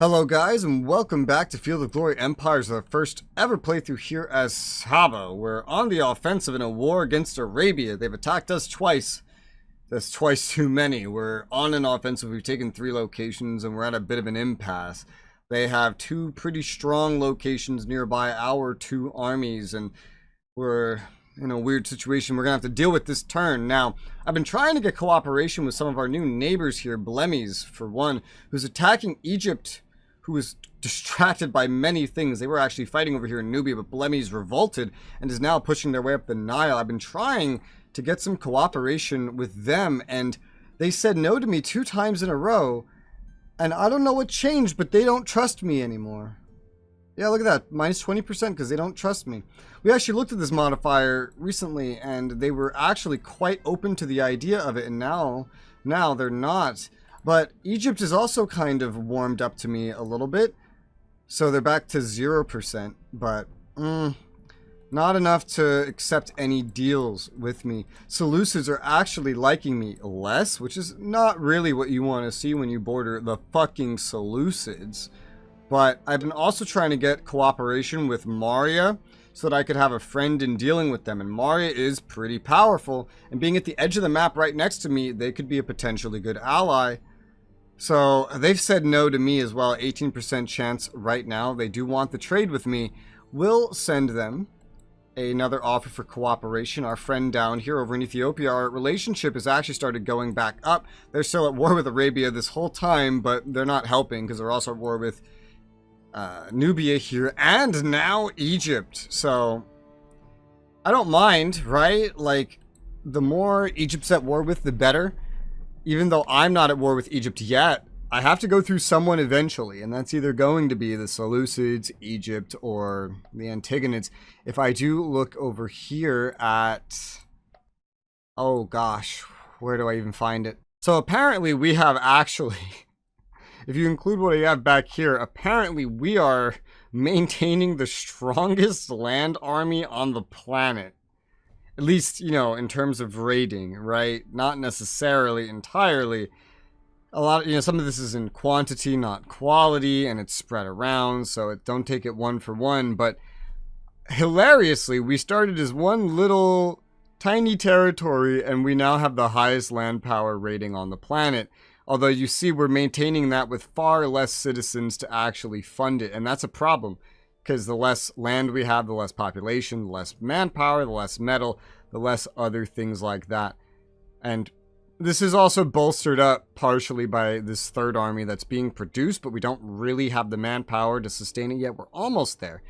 Hello guys, and welcome back to Field of Glory Empires, our first ever playthrough here as Saba. We're on the offensive in a war against Arabia. They've attacked us twice. That's twice too many. We're on an offensive, we've taken 3 locations, and we're at a bit of an impasse. They have 2 pretty strong locations nearby our 2 armies, and we're in a weird situation we're going to have to deal with this turn. Now, I've been trying to get cooperation with some of our new neighbors here, Blemies, for one, who's attacking Egypt, who was distracted by many things. They were actually fighting over here in Nubia, but Blemies revolted and is now pushing their way up the Nile. I've been trying to get some cooperation with them, and they said no to me 2 times in a row, and I don't know what changed, but they don't trust me anymore. Yeah, look at that, minus 20% because they don't trust me. We actually looked at this modifier recently, and they were actually quite open to the idea of it, and now they're not. But Egypt is also kind of warmed up to me a little bit. So they're back to 0%. But not enough to accept any deals with me. Seleucids are actually liking me less, which is not really what you want to see when you border the fucking Seleucids. But I've been also trying to get cooperation with Maria so that I could have a friend in dealing with them. And Maria is pretty powerful. And being at the edge of the map right next to me, they could be a potentially good ally. So they've said no to me as well, 18% chance right now. They do want the trade with me. We'll send them another offer for cooperation. Our friend down here over in Ethiopia, our relationship has actually started going back up. They're still at war with Arabia this whole time, but they're not helping because they're also at war with Nubia here and now Egypt. So I don't mind, right? Like, the more Egypt's at war with, the better. Even though I'm not at war with Egypt yet, I have to go through someone eventually, and that's either going to be the Seleucids, Egypt, or the Antigonids. If I do look over here at... oh gosh, where do I even find it? So apparently we have actually, if you include what I have back here, apparently we are maintaining the strongest land army on the planet. At least, you know, in terms of rating, right? Not necessarily entirely. A lot, some of this is in quantity, not quality, and it's spread around, so don't take it one for one. But hilariously, we started as one little tiny territory, and we now have the highest land power rating on the planet. Although you see, we're maintaining that with far less citizens to actually fund it, and that's a problem. Because the less land we have, the less population, the less manpower, the less metal, the less other things like that. And this is also bolstered up partially by this 3rd army that's being produced, but we don't really have the manpower to sustain it yet. We're almost there.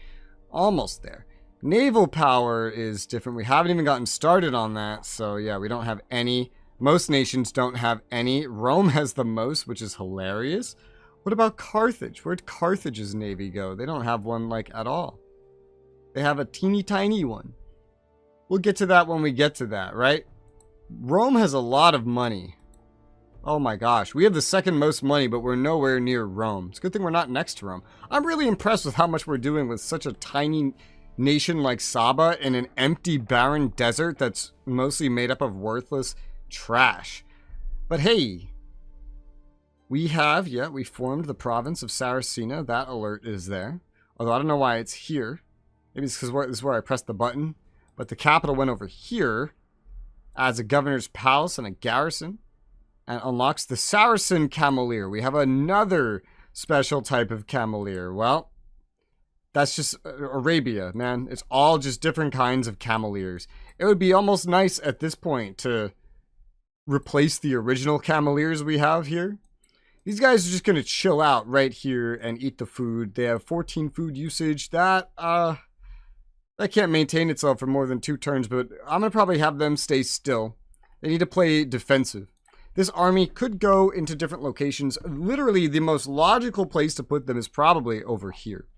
Almost there. Naval power is different. We haven't even gotten started on that. So yeah, we don't have any. Most nations don't have any. Rome has the most, which is hilarious. What about Carthage? Where'd Carthage's navy go? They don't have one, like, at all. They have a teeny tiny one. We'll get to that when we get to that, right? Rome has a lot of money. Oh my gosh. We have the 2nd most money, but we're nowhere near Rome. It's a good thing we're not next to Rome. I'm really impressed with how much we're doing with such a tiny nation like Saba in an empty, barren desert that's mostly made up of worthless trash. But hey... we formed the province of Saracina. That alert is there. Although I don't know why it's here. Maybe it's because this is where I pressed the button. But the capital went over here. Adds a governor's palace and a garrison. And unlocks the Saracen Camelier. We have another special type of Camelier. Well, that's just Arabia, man. It's all just different kinds of Cameliers. It would be almost nice at this point to replace the original Cameliers we have here. These guys are just going to chill out right here and eat the food. They have 14 food usage. That can't maintain itself for more than 2 turns, but I'm going to probably have them stay still. They need to play defensive. This army could go into different locations. Literally, the most logical place to put them is probably over here.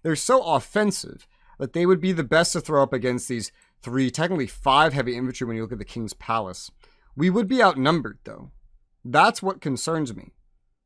They're so offensive that they would be the best to throw up against these 3, technically 5 heavy infantry when you look at the king's palace. We would be outnumbered, though. That's what concerns me.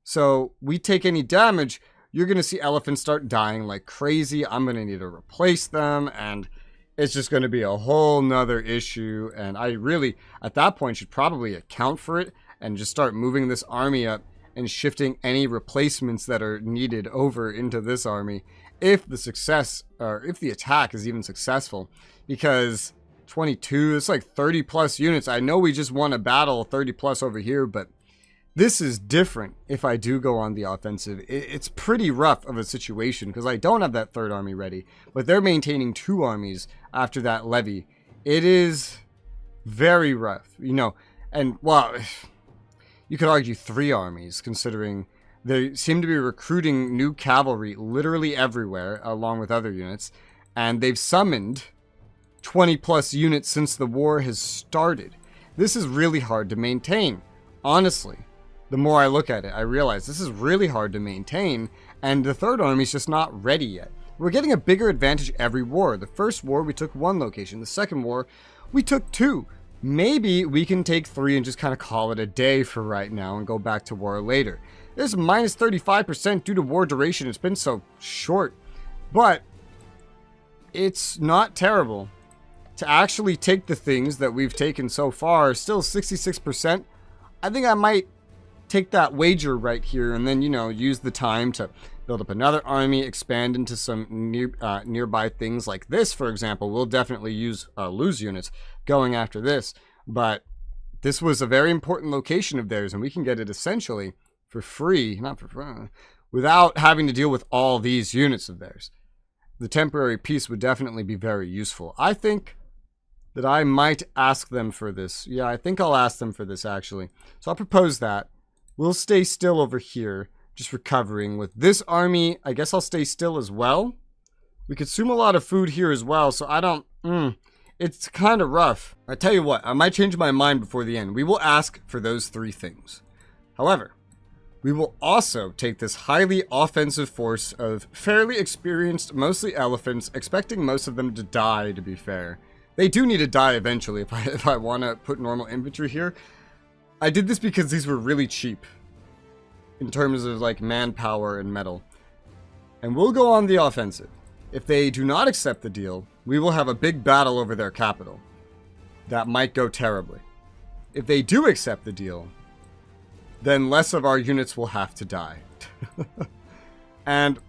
So we take any damage, you're going to see elephants start dying like crazy. I'm going to need to replace them, and it's just going to be a whole nother issue. And I really, at that point, should probably account for it and just start moving this army up and shifting any replacements that are needed over into this army if the attack is even successful. Because 22, it's like 30 plus units. I know we just won a battle 30 plus over here, but this is different if I do go on the offensive. It's pretty rough of a situation because I don't have that third army ready, but they're maintaining 2 armies after that levy. It is very rough, you know, and well, you could argue 3 armies considering they seem to be recruiting new cavalry literally everywhere along with other units, and they've summoned 20 plus units since the war has started. This is really hard to maintain, honestly. The more I look at it, I realize this is really hard to maintain, and the third army's just not ready yet. We're getting a bigger advantage every war. The first war, we took 1 location. The second war, we took 2. Maybe we can take 3 and just kind of call it a day for right now and go back to war later. There's minus 35% due to war duration. It's been so short, but it's not terrible. To actually take the things that we've taken so far, still 66%. I think I might take that wager right here and then, you know, use the time to build up another army, expand into some nearby things like this, for example. We'll definitely lose units going after this, but this was a very important location of theirs, and we can get it essentially for free, without having to deal with all these units of theirs. The temporary peace would definitely be very useful. I think that I might ask them for this. Yeah, I think I'll ask them for this, actually. So I'll propose that. We'll stay still over here, just recovering. With this army, I guess I'll stay still as well. We consume a lot of food here as well, so I don't... it's kind of rough. I tell you what, I might change my mind before the end. We will ask for those 3 things. However, we will also take this highly offensive force of fairly experienced, mostly elephants, expecting most of them to die, to be fair. They do need to die eventually if I want to put normal infantry here. I did this because these were really cheap in terms of like manpower and metal. And we'll go on the offensive. If they do not accept the deal, we will have a big battle over their capital. That might go terribly. If they do accept the deal, then less of our units will have to die. And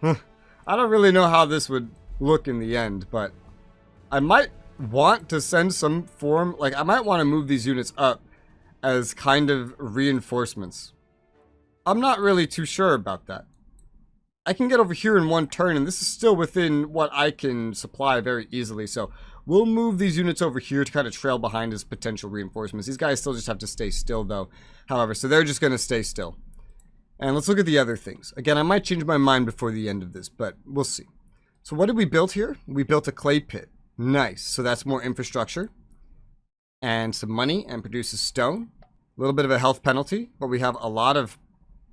I don't really know how this would look in the end, but I might want to send some form, like I might want to move these units up as kind of reinforcements. I'm not really too sure about that. I can get over here in 1 turn, and this is still within what I can supply very easily, so we'll move these units over here to kind of trail behind as potential reinforcements. These guys still just have to stay still though, however, so they're just going to stay still. And let's look at the other things. Again, I might change my mind before the end of this, but we'll see. So what did we build here? We built a clay pit. Nice. So that's more infrastructure and some money, and produces stone. A little bit of a health penalty, but we have a lot of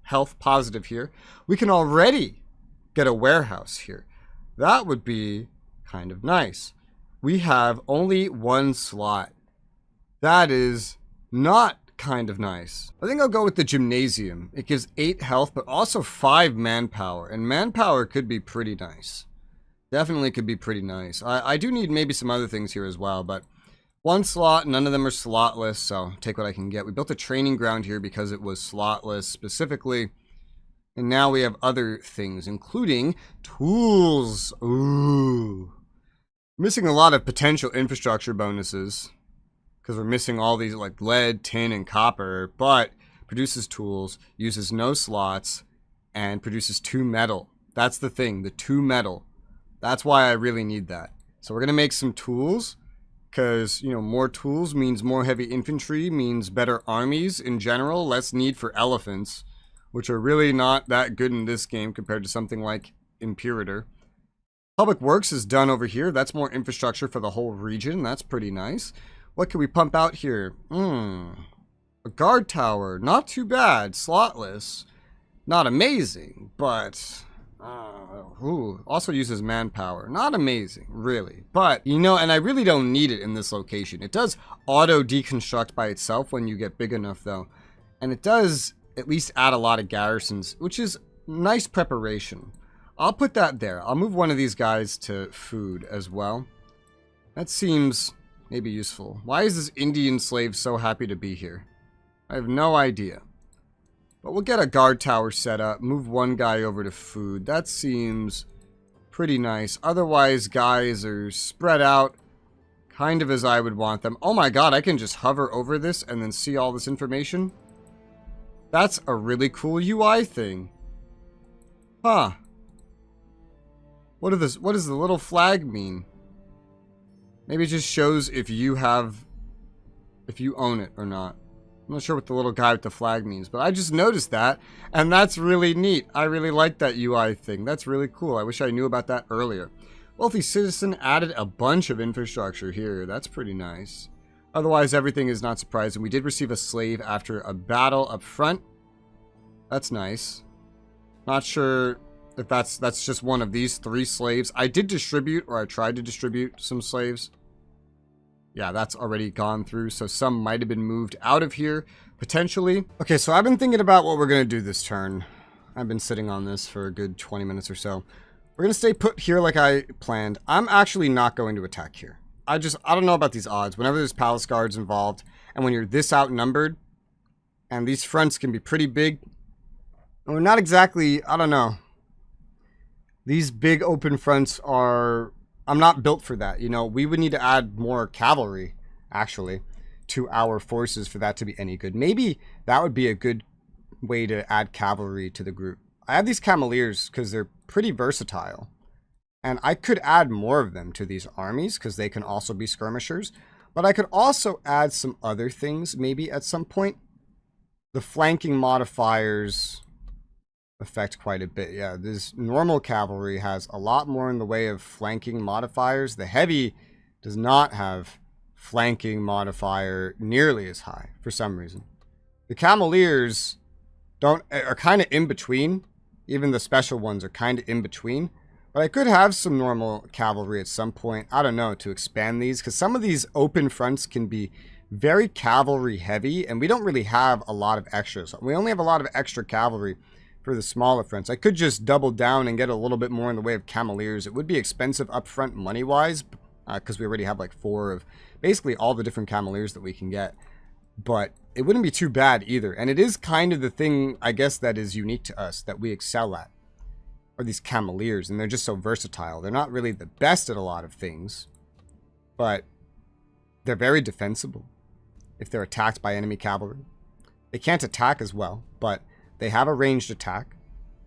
health positive here. We can already get a warehouse here. That would be kind of nice. We have only 1 slot. That is not kind of nice. I think I'll go with the gymnasium. It gives 8 health, but also 5 manpower, and manpower could be pretty nice. Definitely could be pretty nice. I do need maybe some other things here as well, but 1 slot, none of them are slotless, so take what I can get. We built a training ground here because it was slotless specifically, and now we have other things, including tools. Ooh. Missing a lot of potential infrastructure bonuses because we're missing all these like lead, tin, and copper, but produces tools, uses no slots, and produces 2 metal. That's the thing, the 2 metal. That's why I really need that. So we're going to make some tools because, you know, more tools means more heavy infantry, means better armies in general, less need for elephants, which are really not that good in this game compared to something like Imperator. Public Works is done over here. That's more infrastructure for the whole region. That's pretty nice. What can we pump out here? A guard tower. Not too bad. Slotless. Not amazing, but... also uses manpower. Not amazing, really. But, you know, and I really don't need it in this location. It does auto-deconstruct by itself when you get big enough, though. And it does at least add a lot of garrisons, which is nice preparation. I'll put that there. I'll move one of these guys to food as well. That seems maybe useful. Why is this Indian slave so happy to be here? I have no idea. But we'll get a guard tower set up. Move one guy over to food. That seems pretty nice. Otherwise, guys are spread out kind of as I would want them. Oh my god, I can just hover over this and then see all this information. That's a really cool UI thing. Huh. What does the little flag mean? Maybe it just shows if you own it or not. I'm not sure what the little guy with the flag means, but I just noticed that, and that's really neat. I really like that UI thing. That's really cool. I wish I knew about that earlier. Wealthy Citizen added a bunch of infrastructure here. That's pretty nice. Otherwise, everything is not surprising. We did receive a slave after a battle up front. That's nice. Not sure if that's just one of these 3 slaves. I did distribute, or I tried to distribute some slaves. Yeah, that's already gone through, so some might have been moved out of here, potentially. Okay, so I've been thinking about what we're going to do this turn. I've been sitting on this for a good 20 minutes or so. We're going to stay put here like I planned. I'm actually not going to attack here. I don't know about these odds. Whenever there's palace guards involved, and when you're this outnumbered, and these fronts can be pretty big, we're not exactly, I don't know. These big open fronts are... I'm not built for that, you know. We would need to add more cavalry, actually, to our forces for that to be any good. Maybe that would be a good way to add cavalry to the group. I have these Cameliers because they're pretty versatile. And I could add more of them to these armies because they can also be skirmishers. But I could also add some other things maybe at some point. The flanking modifiers affect quite a bit. Yeah, this normal cavalry has a lot more in the way of flanking modifiers. The heavy does not have flanking modifier nearly as high for some reason. The Cameliers are kind of in between. Even the special ones are kind of in between. But I could have some normal cavalry at some point, I don't know, to expand these, because some of these open fronts can be very cavalry heavy, and we don't really have a lot of extras. We only have a lot of extra cavalry for the smaller fronts. I could just double down and get a little bit more in the way of Cameliers. It would be expensive upfront money-wise, because we already have like 4 of basically all the different Cameliers that we can get. But it wouldn't be too bad either. And it is kind of the thing, I guess, that is unique to us, that we excel at, are these Cameliers, and they're just so versatile. They're not really the best at a lot of things, but they're very defensible if they're attacked by enemy cavalry. They can't attack as well, but they have a ranged attack.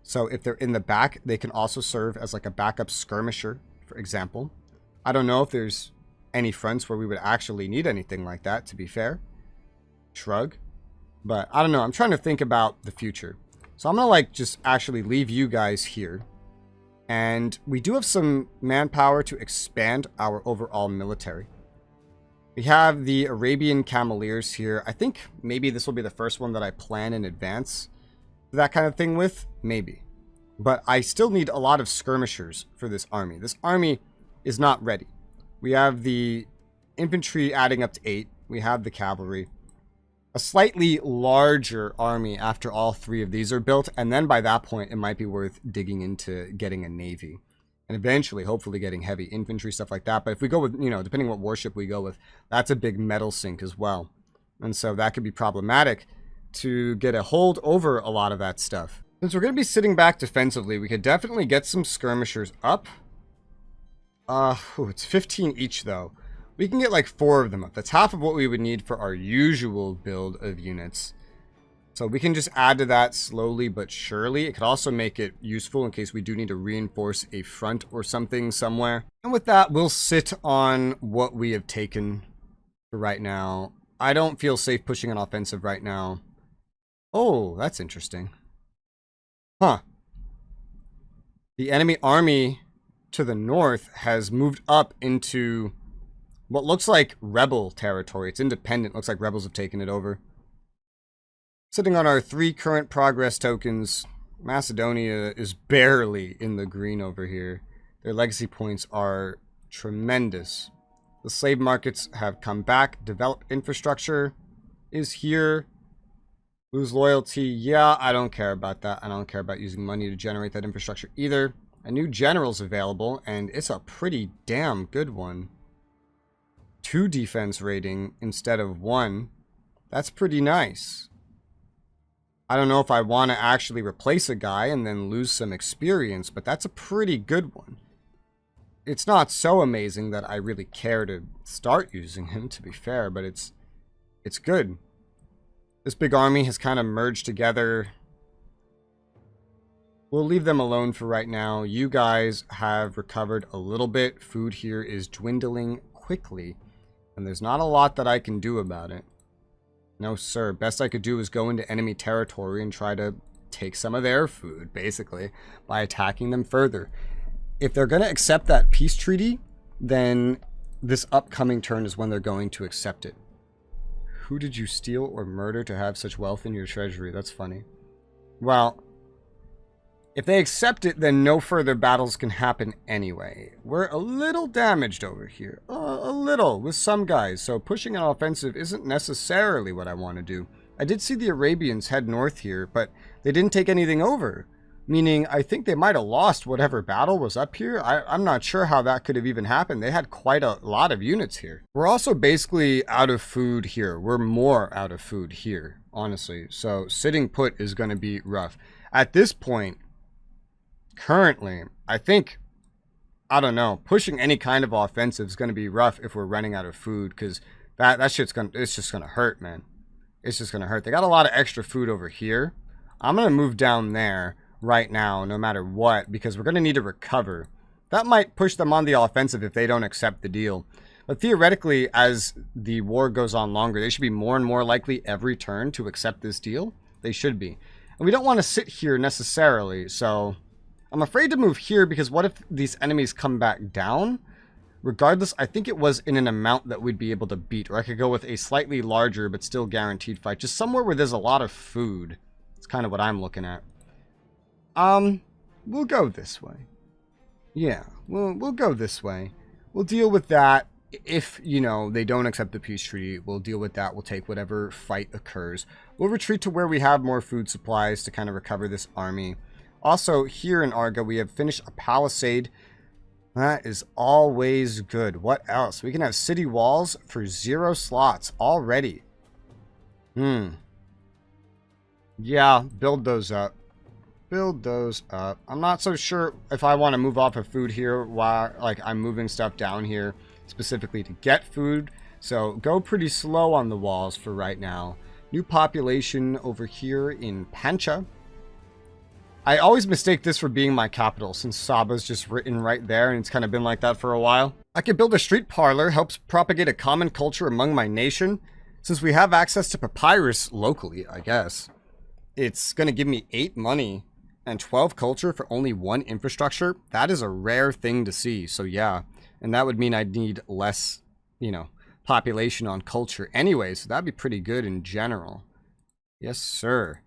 So if they're in the back, they can also serve as like a backup skirmisher, for example. I don't know if there's any fronts where we would actually need anything like that, to be fair. Shrug. But I don't know. I'm trying to think about the future. So I'm going to like just actually leave you guys here. And we do have some manpower to expand our overall military. We have the Arabian Cameliers here. I think maybe this will be the first one that I plan in advance. That kind of thing with, maybe. But I still need a lot of skirmishers for this army. This army is not ready. We have the infantry adding up to 8. We have the cavalry. A slightly larger army after all 3 of these are built, and then by that point it might be worth digging into getting a navy. And eventually, hopefully getting heavy infantry, stuff like that. But if we go with, you know, depending what warship we go with, that's a big metal sink as well. And so that could be problematic to get a hold over a lot of that stuff. Since we're going to be sitting back defensively, we could definitely get some skirmishers up. It's 15 each though. We can get like 4 of them up. That's half of what we would need for our usual build of units. So we can just add to that slowly but surely. It could also make it useful in case we do need to reinforce a front or something somewhere. And with that, we'll sit on what we have taken for right now. I don't feel safe pushing an offensive right now. Oh, that's interesting. Huh. The enemy army to the north has moved up into what looks like rebel territory. It's independent. Looks like rebels have taken it over. Sitting on our 3 current progress tokens, Macedonia is barely in the green over here. Their legacy points are tremendous. The slave markets have come back. Developed infrastructure is here. Lose loyalty. Yeah, I don't care about that. I don't care about using money to generate that infrastructure either. A new general's available, and it's a pretty damn good one. 2 defense rating instead of 1. That's pretty nice. I don't know if I want to actually replace a guy and then lose some experience, but that's a pretty good one. It's not so amazing that I really care to start using him, to be fair, but it's good. This big army has kind of merged together. We'll leave them alone for right now. You guys have recovered a little bit. Food here is dwindling quickly, and there's not a lot that I can do about it. No, sir. Best I could do is go into enemy territory and try to take some of their food, basically, by attacking them further. If they're going to accept that peace treaty, then this upcoming turn is when they're going to accept it. Who did you steal or murder to have such wealth in your treasury? That's funny. Well, if they accept it, then no further battles can happen anyway. We're a little damaged over here. A little, with some guys. So pushing an offensive isn't necessarily what I want to do. I did see the Arabians head north here, but they didn't take anything over. Meaning, I think they might have lost whatever battle was up here. I'm not sure how that could have even happened. They had quite a lot of units here. We're also basically out of food here. We're more out of food here, honestly. So sitting put is going to be rough. At this point, currently, I think, I don't know, pushing any kind of offensive is going to be rough if we're running out of food, because that shit's it's just going to hurt, man. It's just going to hurt. They got a lot of extra food over here. I'm going to move down there right now, no matter what, because we're going to need to recover. That might push them on the offensive if they don't accept the deal. But theoretically, as the war goes on longer, they should be more and more likely every turn to accept this deal. They should be. And we don't want to sit here necessarily, so I'm afraid to move here, because what if these enemies come back down? Regardless, I think it was in an amount that we'd be able to beat, or I could go with a slightly larger but still guaranteed fight, just somewhere where there's a lot of food. It's kind of what I'm looking at. We'll go this way. Yeah, we'll go this way. We'll deal with that. If, you know, they don't accept the peace treaty, we'll deal with that. We'll take whatever fight occurs. We'll retreat to where we have more food supplies to kind of recover this army. Also, here in Arga, we have finished a palisade. That is always good. What else? We can have city walls for 0 slots already. Yeah, build those up. Build those up. I'm not so sure if I want to move off of food here while, like, I'm moving stuff down here specifically to get food. So go pretty slow on the walls for right now. New population over here in Pancha. I always mistake this for being my capital, since Saba's just written right there, and it's kind of been like that for a while. I could build a street parlor, helps propagate a common culture among my nation. Since we have access to papyrus locally, I guess. It's going to give me 8 money and 12 culture for only 1 infrastructure. That is a rare thing to see, so yeah. And that would mean I'd need less, you know, population on culture anyway, so that'd be pretty good in general. Yes, sir.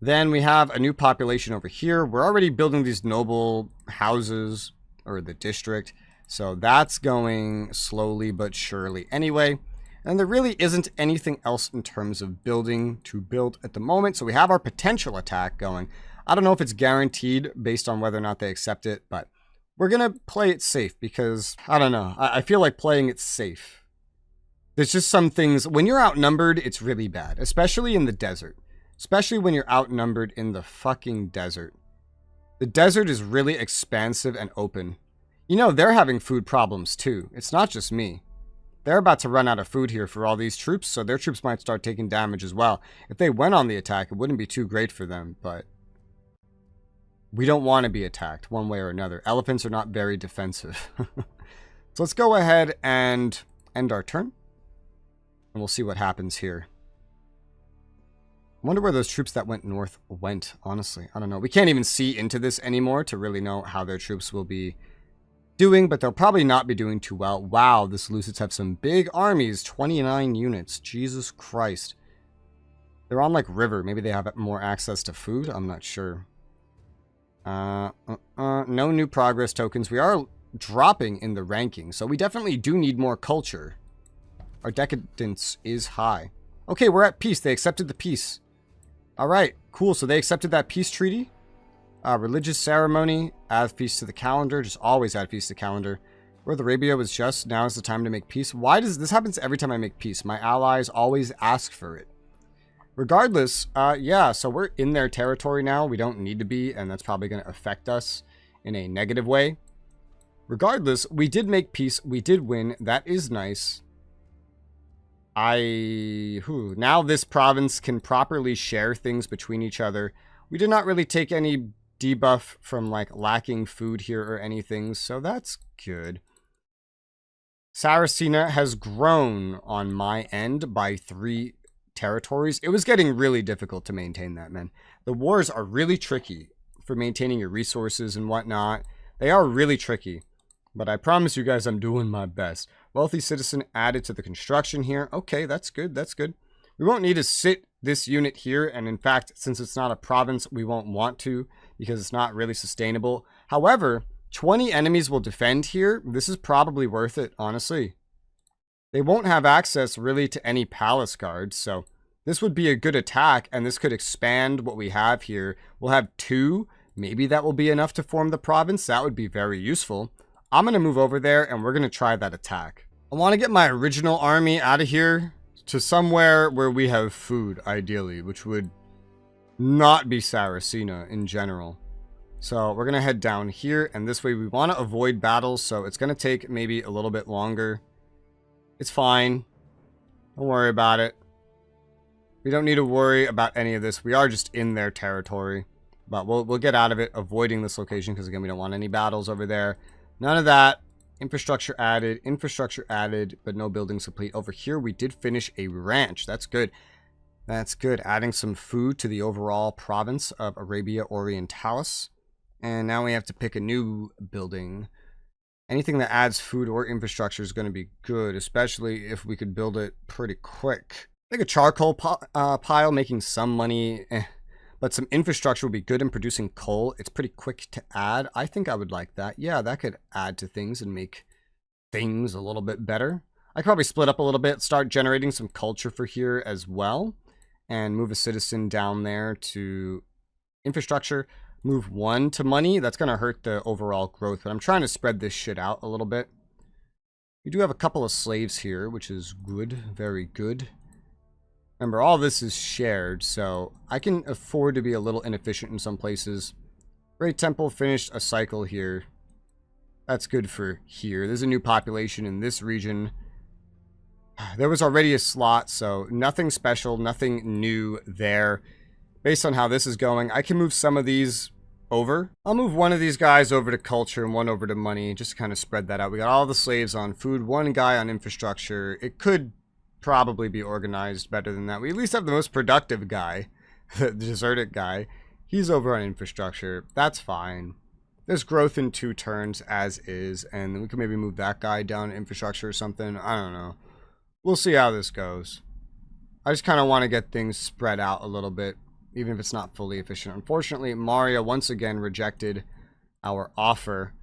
Then we have a new population over here. We're already building these noble houses, or the district, so that's going slowly but surely anyway. And there really isn't anything else in terms of building to build at the moment, so we have our potential attack going. I don't know if it's guaranteed based on whether or not they accept it, but we're going to play it safe because, I don't know, I feel like playing it safe. There's just some things, when you're outnumbered, it's really bad, especially in the desert. Especially when you're outnumbered in the fucking desert. The desert is really expansive and open. You know, they're having food problems too. It's not just me. They're about to run out of food here for all these troops, so their troops might start taking damage as well. If they went on the attack, it wouldn't be too great for them, but we don't want to be attacked one way or another. Elephants are not very defensive. So let's go ahead and end our turn, and we'll see what happens here. I wonder where those troops that went north went, honestly. I don't know. We can't even see into this anymore to really know how their troops will be doing, but they'll probably not be doing too well. Wow, the Seleucids have some big armies. 29 units. Jesus Christ. They're on, like, river. Maybe they have more access to food? I'm not sure. No new progress tokens. We are dropping in the ranking, so we definitely do need more culture. Our decadence is high. Okay, we're at peace. They accepted the peace. Alright, cool. So they accepted that peace treaty. Religious ceremony. Add feast to the calendar. Just always add feast to the calendar. Where the Arabia was just, now is the time to make peace. Why does this happens every time I make peace? My allies always ask for it. Regardless, yeah, so we're in their territory now. We don't need to be, and that's probably going to affect us in a negative way. Regardless, we did make peace. We did win. That is nice. Now this province can properly share things between each other. We did not really take any debuff from like lacking food here or anything, so that's good. Saracena has grown on my end by 3 territories. It was getting really difficult to maintain that, man. The wars are really tricky for maintaining your resources and whatnot. They are really tricky, but I promise you guys I'm doing my best. Wealthy citizen added to the construction here. Okay, that's good. That's good. We won't need to sit this unit here, and in fact, since it's not a province, we won't want to because it's not really sustainable. However, 20 enemies will defend here. This is probably worth it, honestly. They won't have access really to any palace guards, so this would be a good attack, and this could expand what we have here. We'll have 2. Maybe that will be enough to form the province. That would be very useful. I'm going to move over there, and we're going to try that attack. I want to get my original army out of here to somewhere where we have food, ideally, which would not be Saracena in general. So we're going to head down here, and this way we want to avoid battles, so it's going to take maybe a little bit longer. It's fine. Don't worry about it. We don't need to worry about any of this. We are just in their territory. But we'll get out of it, avoiding this location, because again, we don't want any battles over there. None of that. Infrastructure added, but no buildings complete. Over here, we did finish a ranch. That's good. That's good. Adding some food to the overall province of Arabia Orientalis. And now we have to pick a new building. Anything that adds food or infrastructure is going to be good, especially if we could build it pretty quick. I think a charcoal pile making some money, but some infrastructure would be good in producing coal. It's pretty quick to add. I think I would like that. Yeah, that could add to things and make things a little bit better. I could probably split up a little bit, start generating some culture for here as well, and move a citizen down there to infrastructure. Move 1 to money. That's going to hurt the overall growth, but I'm trying to spread this shit out a little bit. We do have a couple of slaves here, which is good. Very good. Remember, all this is shared, so I can afford to be a little inefficient in some places. Great Temple finished a cycle here. That's good for here. There's a new population in this region. There was already a slot, so nothing special, nothing new there. Based on how this is going, I can move some of these over. I'll move one of these guys over to culture and one over to money, just to kind of spread that out. We got all the slaves on food, 1 guy on infrastructure. It could probably be organized better than that. We at least have the most productive guy, the deserted guy. He's over on infrastructure. That's fine. There's growth in 2 turns as is, and we can maybe move that guy down to infrastructure or something. I don't know. We'll see how this goes. I just kind of want to get things spread out a little bit, even if it's not fully efficient. Unfortunately, Mario once again rejected our offer.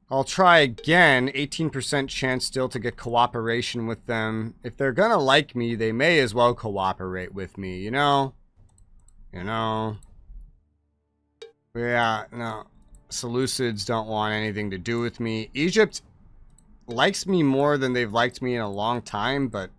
I'll try again. 18% chance still to get cooperation with them. If they're gonna like me, they may as well cooperate with me, you know? You know? Yeah, no. Seleucids don't want anything to do with me. Egypt likes me more than they've liked me in a long time, but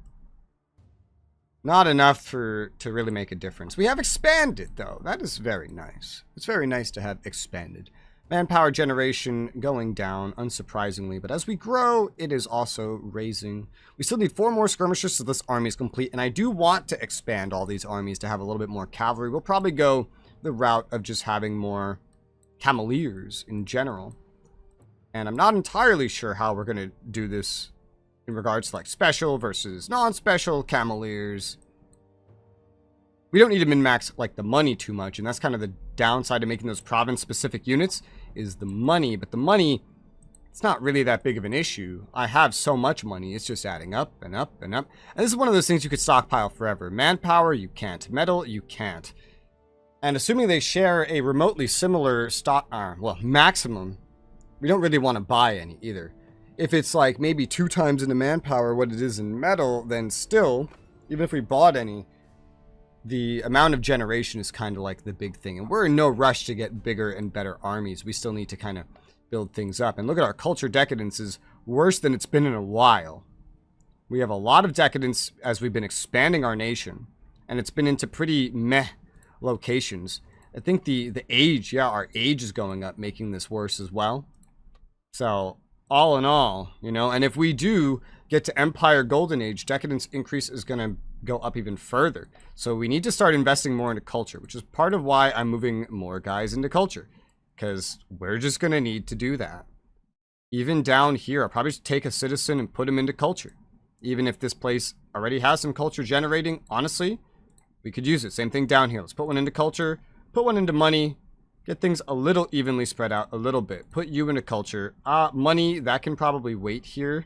not enough to really make a difference. We have expanded, though. That is very nice. It's very nice to have expanded. Manpower generation going down, unsurprisingly, but as we grow, it is also raising. We still need 4 more skirmishers so this army is complete, and I do want to expand all these armies to have a little bit more cavalry. We'll probably go the route of just having more cameleers in general. And I'm not entirely sure how we're going to do this in regards to like special versus non-special cameleers. We don't need to min-max like the money too much, and that's kind of the downside of making those province-specific units is the money. But the money, it's not really that big of an issue. I have so much money, it's just adding up and up and up. And this is one of those things you could stockpile forever. Manpower, you can't. Metal, you can't. And assuming they share a remotely similar maximum, we don't really want to buy any either. If it's like maybe 2 times in the manpower what it is in metal, then still, even if we bought any, the amount of generation is kind of like the big thing. And we're in no rush to get bigger and better armies. We still need to kind of build things up. And look at our culture decadence is worse than it's been in a while. We have a lot of decadence as we've been expanding our nation. and it's been into pretty meh locations. I think the age, yeah, our age is going up, making this worse as well. So, all in all, you know, and if we do get to Empire Golden Age, decadence increase is going to go up even further. So we need to start investing more into culture, which is part of why I'm moving more guys into culture, because we're just going to need to do that. Even down here, I'll probably just take a citizen and put him into culture. Even if this place already has some culture generating, honestly, we could use it. Same thing down here. Let's put one into culture, put one into money, get things a little evenly spread out a little bit. Put you into culture. Money, that can probably wait here.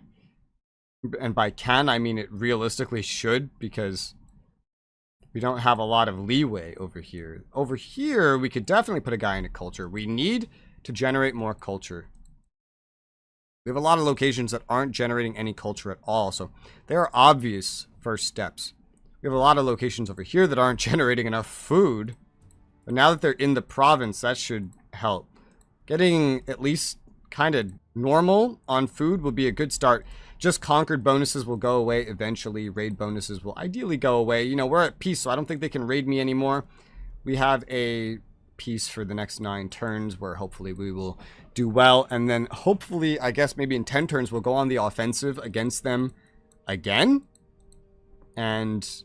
And by can, I mean it realistically should, because we don't have a lot of leeway over here. Over here, we could definitely put a guy into culture. We need to generate more culture. We have a lot of locations that aren't generating any culture at all, so there are obvious first steps. We have a lot of locations over here that aren't generating enough food, but now that they're in the province, that should help. Getting at least kind of normal on food will be a good start. Just conquered bonuses will go away eventually. Raid bonuses will ideally go away. You know, we're at peace, so I don't think they can raid me anymore. We have a peace for the next 9 turns where hopefully we will do well, and then hopefully, I guess maybe in 10 turns we'll go on the offensive against them again and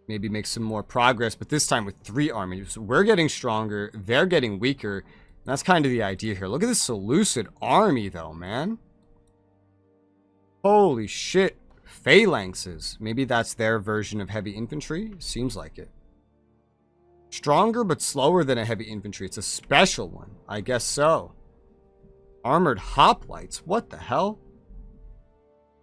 maybe make some more progress, but this time with 3 armies. We're getting stronger, they're getting weaker. That's kind of the idea here. Look at this Seleucid army though, man. Holy shit. Phalanxes. Maybe that's their version of heavy infantry. Seems like it. Stronger but slower than a heavy infantry. It's a special one. I guess so. Armored hoplites. What the hell?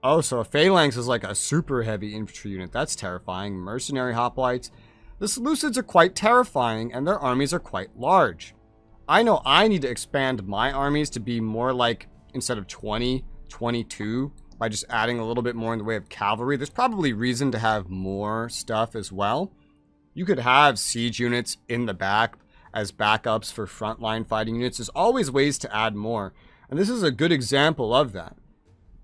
Oh, so a phalanx is like a super heavy infantry unit. That's terrifying. Mercenary hoplites. The Seleucids are quite terrifying, and their armies are quite large. I know I need to expand my armies to be more like, instead of 20, 22, by just adding a little bit more in the way of cavalry. There's probably reason to have more stuff as well. You could have siege units in the back as backups for frontline fighting units. There's always ways to add more. And this is a good example of that.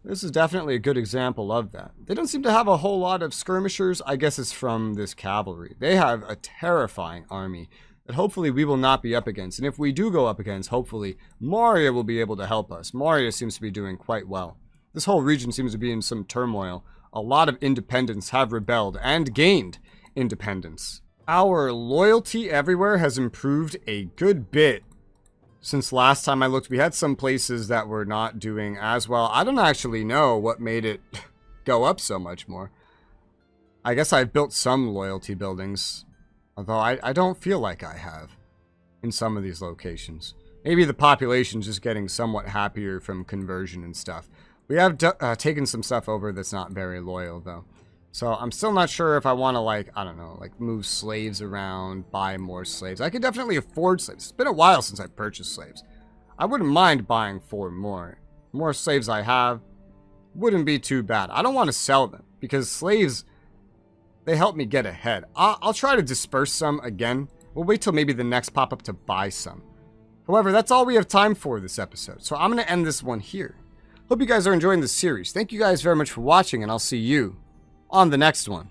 This is definitely a good example of that. They don't seem to have a whole lot of skirmishers. I guess it's from this cavalry. They have a terrifying army that hopefully we will not be up against. And if we do go up against, hopefully Maria will be able to help us. Maria seems to be doing quite well. This whole region seems to be in some turmoil. A lot of independents have rebelled and gained independence. Our loyalty everywhere has improved a good bit since last time I looked. We had some places that were not doing as well. I don't actually know what made it go up so much more. I guess I've built some loyalty buildings, although I don't feel like I have in some of these locations. Maybe the population's just getting somewhat happier from conversion and stuff. We have taken some stuff over that's not very loyal, though. So I'm still not sure if I want to, like, I don't know, like move slaves around, buy more slaves. I could definitely afford slaves. It's been a while since I purchased slaves. I wouldn't mind buying 4 more. The more slaves I have wouldn't be too bad. I don't want to sell them because slaves, they help me get ahead. I'll try to disperse some again. We'll wait till maybe the next pop-up to buy some. However, that's all we have time for this episode. So I'm going to end this one here. Hope you guys are enjoying this series. Thank you guys very much for watching, and I'll see you on the next one.